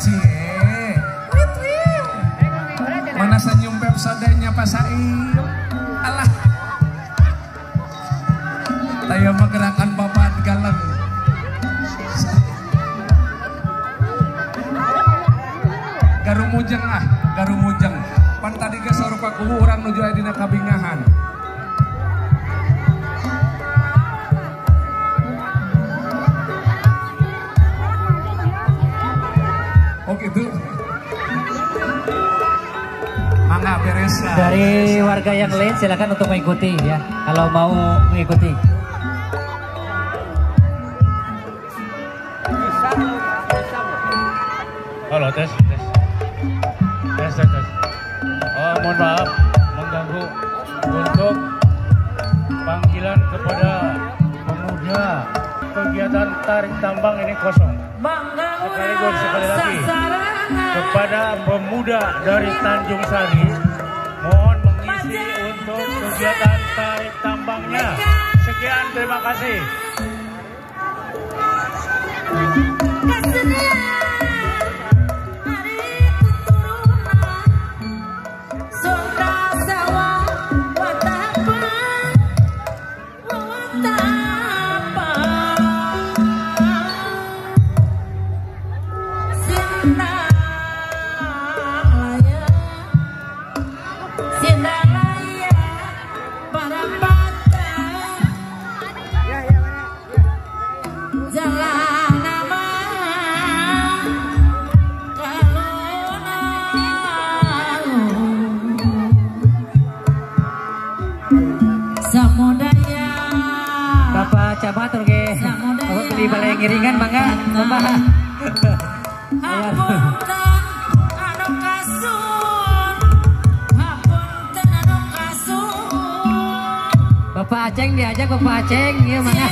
cie. Mana senyum pepsodenya Pak Said. Alah. Tayo menggerakkan papan galang. Garumujeng. Pan tadi ke sarupa kubu urang nuju aya dina kabingahan. Oh gitu. Mangga beres. Dari warga yang lain silakan untuk mengikuti ya. Kalau mau mengikuti. Halo tes. Oh, mohon maaf mengganggu untuk panggilan kepada pemuda kegiatan tarik tambang ini kosong. Sekali lagi kepada pemuda dari Tanjung Sari mohon mengisi untuk kegiatan tarik tambangnya. Sekian, terima kasih. Bapak Camat oke. Bapak beli balai ngiringan bangga. Bapak. Bapak Aceng diajak Bapak Aceng ya bangga.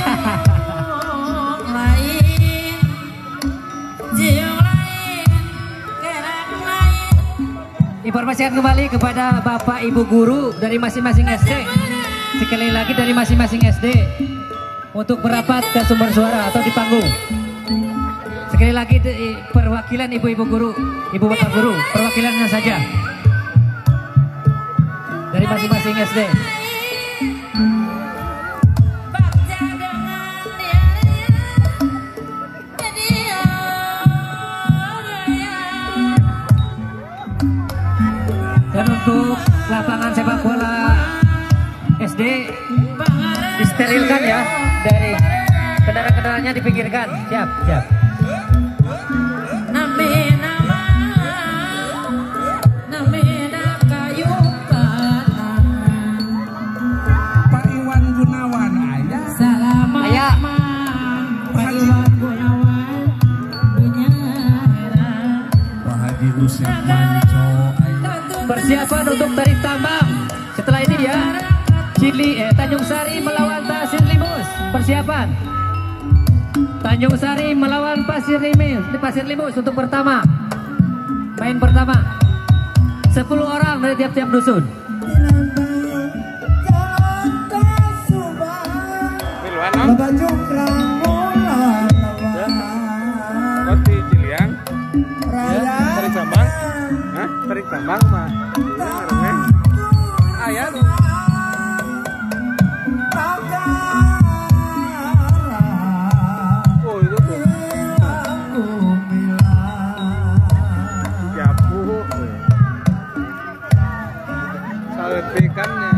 Informasikan kembali kepada Bapak Ibu guru dari masing-masing SD. Sekali lagi dari masing-masing SD untuk merapat ke sumber suara atau di panggung. Sekali lagi perwakilan ibu-ibu guru, ibu bapak guru, perwakilannya saja dari masing-masing SD. Dan untuk lapangan sepak bola SD disterilkan ya, dari kendaraan-kendaraannya dipinggirkan. Siap. Pak Iwan Gunawan ayah. Ayah. Pak Haji Husin Manco. Persiapan untuk tarik tambang. Setelah ini ya, Tanjung Sari melawan Pasir Limus. Persiapan. Tanjung Sari melawan Pasir Limus untuk pertama. Main pertama. 10 orang dari tiap-tiap dusun. Roti Ciliang. Tarik tambang. Hah? Tarik tambang mah. Ayah lu. Oh itu tuh. Japu. Salepikannya.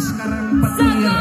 Sekarang petir.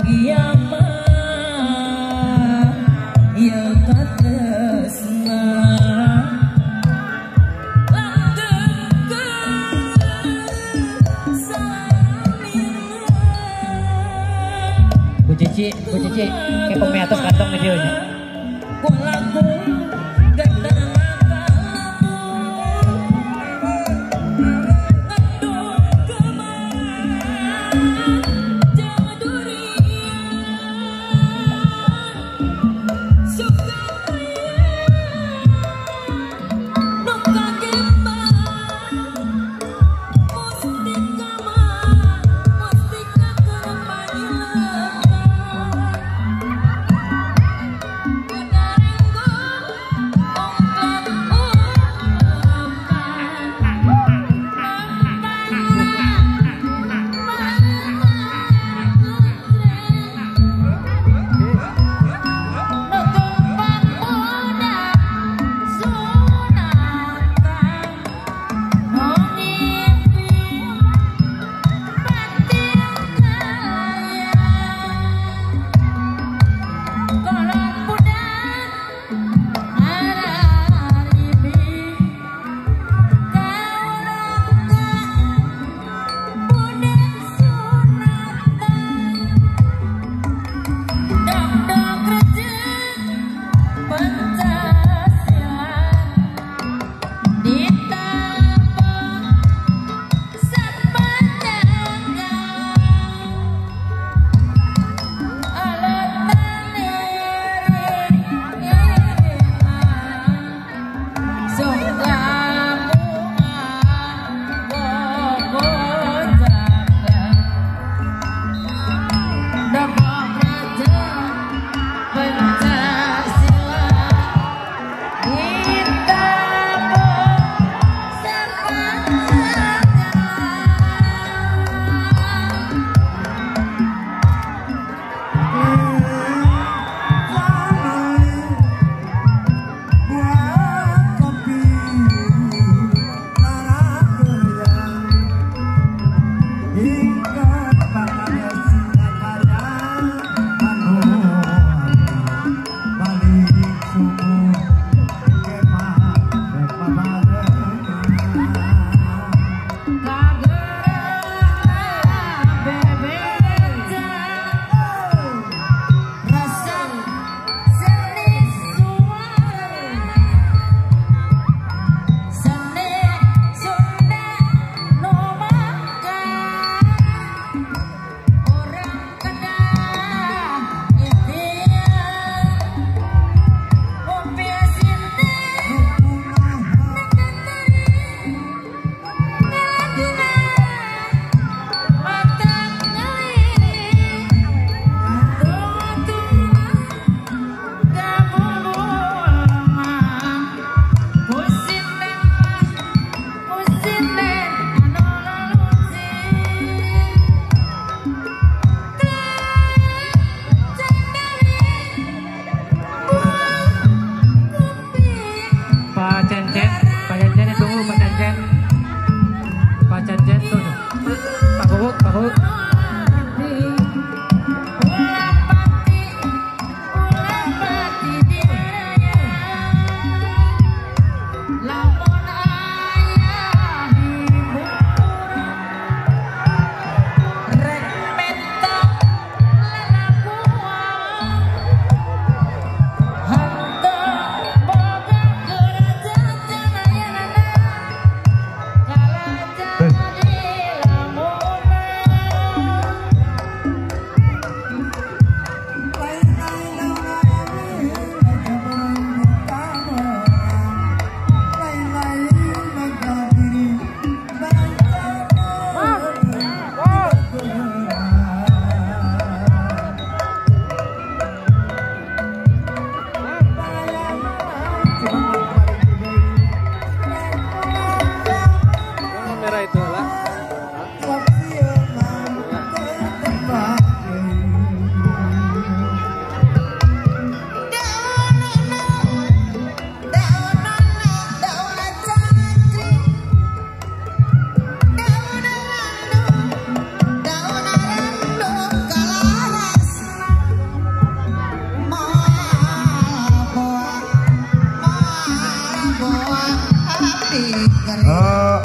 Kiamat ya katresna Cici, kayak pemeatus kantong nih dia.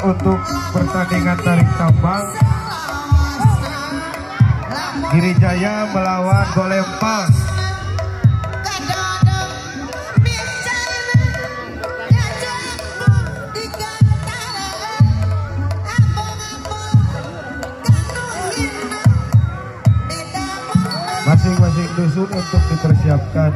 Untuk pertandingan tarik tambang Girijaya melawan Golempang. Masing-masing dusun untuk dipersiapkan.